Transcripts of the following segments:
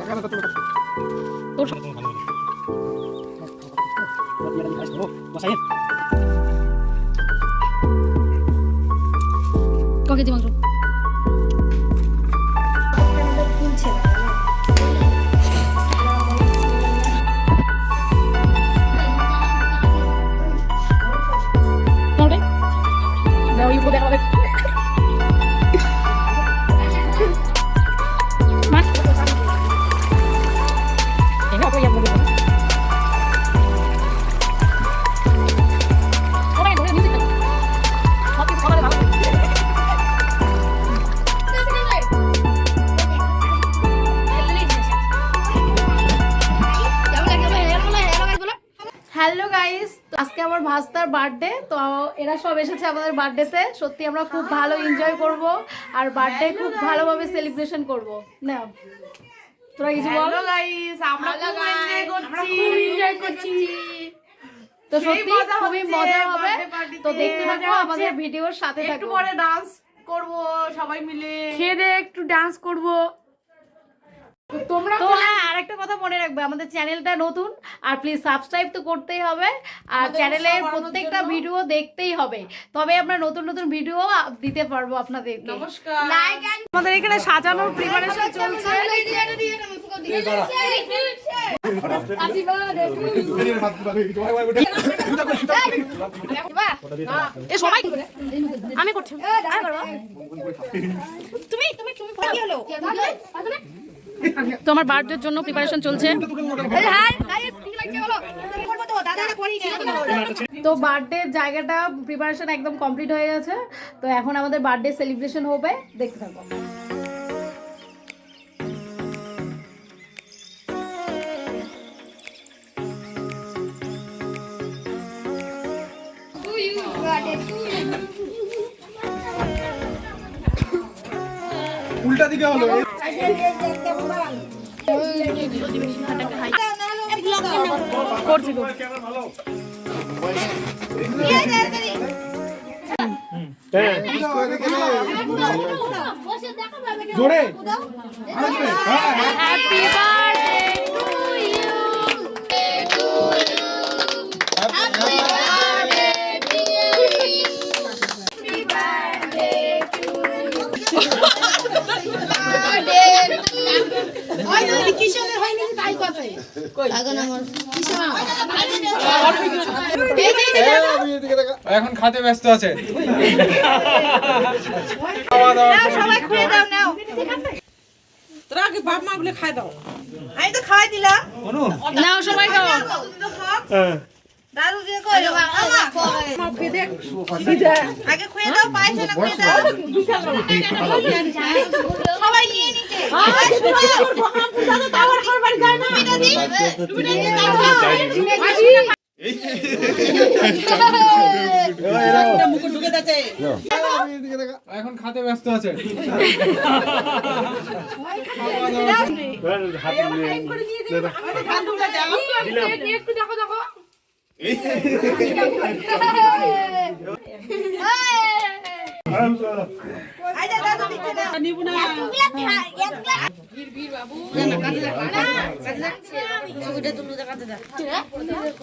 KG মাংস hello guys, আজকে আমার ভাস্তার বার্থডে। তো এরা সব এসেছে আমাদের বার্থডেতে। সত্যি আমরা খুব ভালো এনজয় করব আর বার্থডে খুব ভালোভাবে সেলিব্রেশন করব। না তোরা কিছু বল। হ্যালো গাইস, আমরা খুব এনজয় করছি। তো সত্যি খুবই মজা হবে। তো দেখতে থাকো আমাদের ভিডিওর সাথে থাকো। একটু পরে ডান্স করব সবাই মিলে, খেয়ে একটু ডান্স করব। তোমরা তো হ্যাঁ, আরেকটা কথা মনে রাখবে, আমাদের চ্যানেলটা নতুন আর প্লিজ সাবস্ক্রাইব তো করতেই হবে আর চ্যানেলের প্রত্যেকটা ভিডিও দেখতেই হবে, তবে আমরা নতুন নতুন ভিডিও দিতে পারবো আপনাদের। নমস্কার। আমাদের এখানে সাজানোর প্রিপারেশন চলছে। সবাই আমি করছি, তুমি তোমার বার্থডের জন্য প্রিপারেশন চলছে। তো বার্থডে জায়গাটা প্রিপারেশন একদম কমপ্লিট হয়ে গেছে। তো এখন আমাদের বার্থডে সেলিব্রেশন হবে, দেখতে থাকো। উল্টা দিকে হলো করছি জোরে হ্যাপি বার্থডে এখন খাতে ব্যস্ত আছে। তোরা আগে বাপ মা গুলো খাই দাও, আমি তো খাওয়াই দিলাম। নাও সবাই খাও। দাদু দিয়ে কই মা খেয়ে দেখ, আগে খেয়ে দাও, পাইছে না খেয়ে দাও, সবাই নিয়ে নিতে। আবার ঘর বাড়ি যায় না, এটা দি এখন খাতে ব্যস্ত আছে।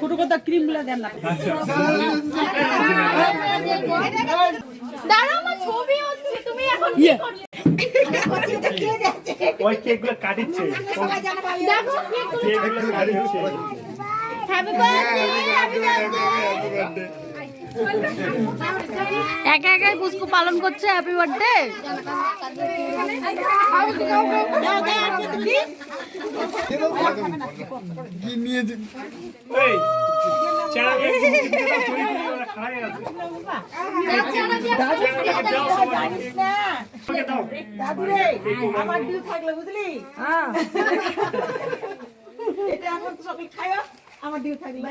ছোট কথা ক্রিম গুলা দেন না। ওই কেকগুলো কাটিচ্ছে, একা একাই পুষ্কু পালন করছে হ্যাপি বার্থডে। আমার দিল থাকলে বুঝলি, এটা এখন সবাই খায়, আমার দিল থাকলে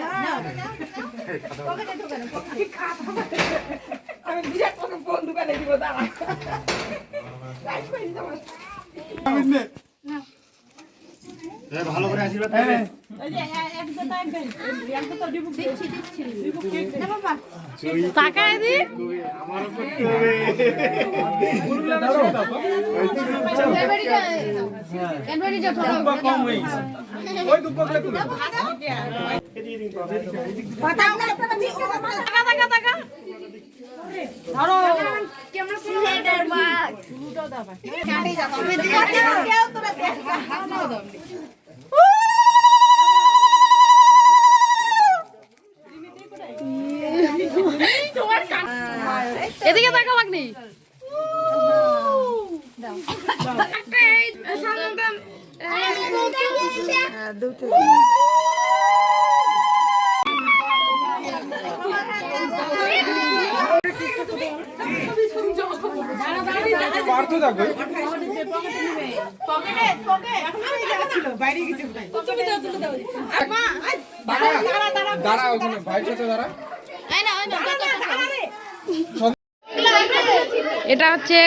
আমি বিরাট কোনো ফোন দোকানে দিব। দাঁড়া ভালো করে আশীর্বাদ তাকায় দি আমার করতে হবে কম হয়ে গেছে ওই দুপুরগুলো তুলে এদিকে তাকাও মাগনি পারতো থাকবে দাঁড়া ওখানে ভাই সাথে দাঁড়া এটা হচ্ছে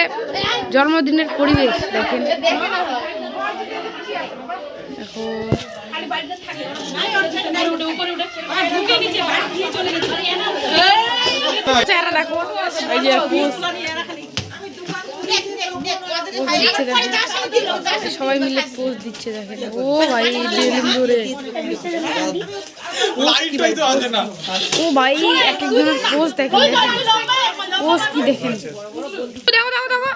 জন্মদিনের পরিবেশ দেখেন চেহারা দেখো এই যে সবাই মিলে পোজ দিচ্ছে দেখেন ও ভাই ধরে ও ভাই এক একজনের পোজ দেখেন পোজ কি দেখেন দেখো দেখো দেখো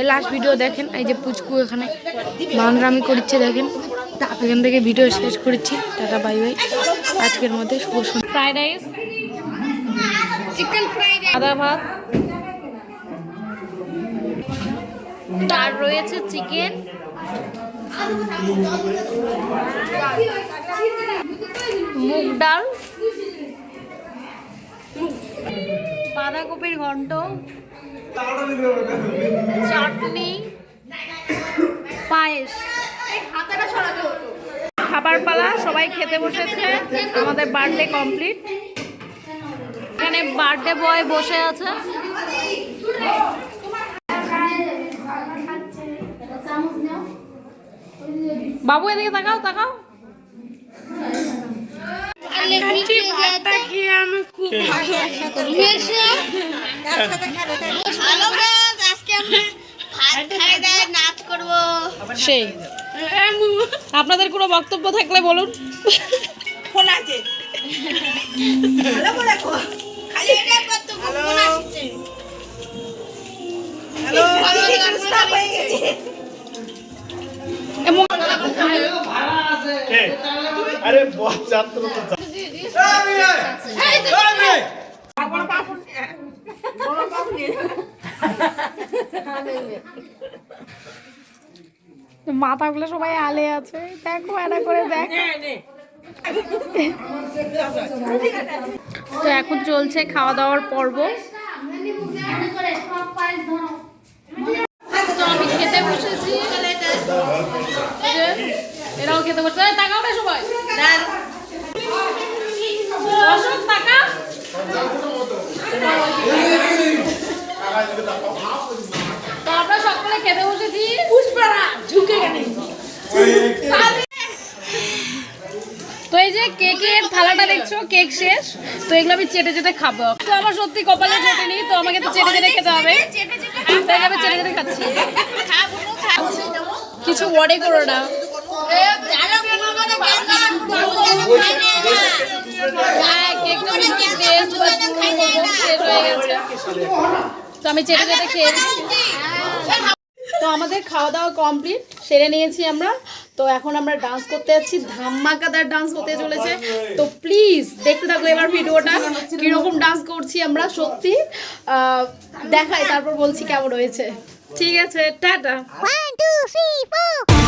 লাস্ট ভিডিও দেখেন এই যে পুচকু এখানে বাংরামি করছে দেখেন এখান থেকে ভিডিও শেষ করেছি টাটা বাই বাই আজকের মধ্যে শুভ ফ্রাইড রাইস চিকেন ফ্রাইড আদা ভাত আর রয়েছে চিকেন মুগ ডাল বাঁধাকপির ঘন্ট চাটনি পায়েস খাবার পালা সবাই খেতে বসেছে আমাদের বার্থডে কমপ্লিট এখানে বার্থডে বয় বসে আছে বাবু এদিকে তাকাও তাকাও সেই আপনাদের কোনো বক্তব্য থাকলে বলুন আরে বস যাত্রা তো মাথাগুলো সবাই আলে আছে দেখো এটা করে দেখ তো এখন চলছে খাওয়া দাওয়ার পর্ব তো আমি খেতে বসেছি এরাও খেতে বসে তাকাও না সবাই অশোক টাকা তো আমরা সকলে খেতে বসেছি পুষ্পারা ঝুঁকে গেল তো এই যে কেকের থালাটা দেখছো কেক শেষ তো এগুলো আমি চেটে চেটে খাবো তো আমার সত্যি কপালে জোটেনি তো আমাকে তো চেটে চেটে খেতে হবে তাই আমি চেটে চেটে খাচ্ছি কিছু ওয়ার্ডে করো না তো আমি চেটে চেটে খেয়ে তো আমাদের খাওয়া দাওয়া কমপ্লিট সেরে নিয়েছি আমরা তো এখন আমরা ডান্স করতে যাচ্ছি ধামাকাদার ডান্স হতে চলেছে তো প্লিজ দেখতে থাকো এবার ভিডিওটা কিরকম ডান্স করছি আমরা সত্যি দেখাই তারপর বলছি কেমন হয়েছে ঠিক আছে টাটা 1 2 3 4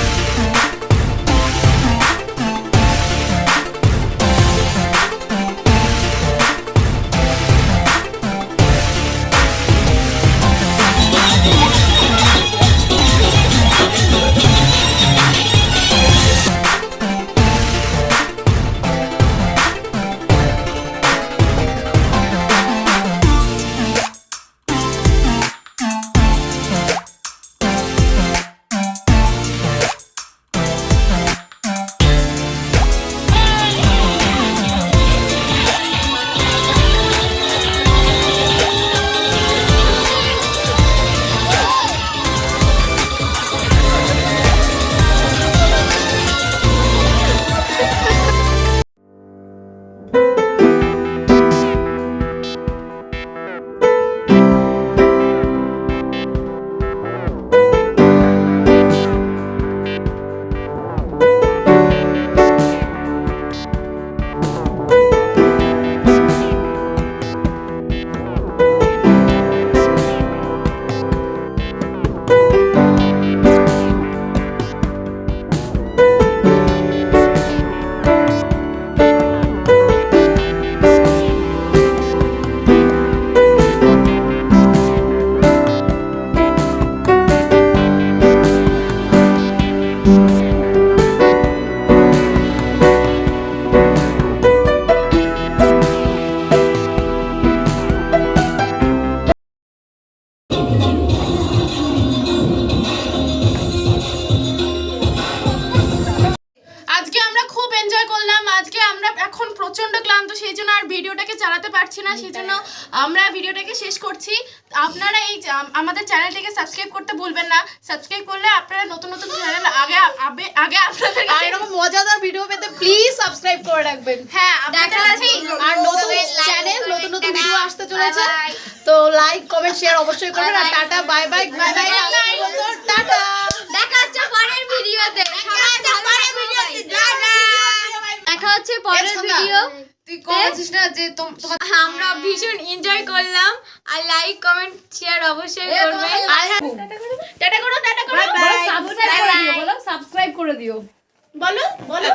সেই জন্য আর ভিডিওটাকে চালাতে পারছি না, সেই জন্য আমরা ভিডিওটাকে শেষ করছি। আপনারা এই আমাদের চ্যানেলটাকে সাবস্ক্রাইব করতে ভুলবেন না। সাবস্ক্রাইব করলে আপনারা নতুন নতুন চ্যানেল আগে আপনাদের আর এরকম মজাদার ভিডিও পেতে প্লিজ সাবস্ক্রাইব করে রাখবেন। হ্যাঁ আপনাদের কাছে আর নতুন চ্যানেল, নতুন নতুন ভিডিও আসতে চলেছে, তো লাইক কমেন্ট শেয়ার অবশ্যই করবেন। আর tata bye bye, good night, tata. দেখা হচ্ছে পরের ভিডিওতে। দেখা হচ্ছে পরের ভিডিও। তুই কমেছিস না যে আমরা ভীষণ এনজয় করলাম। আর লাইক কমেন্ট শেয়ার অবশ্যই করবেন। টাটা করো, টাটা করো। সাবস্ক্রাইব করে দিও, বলো সাবস্ক্রাইব করে দিও। বলো বলো।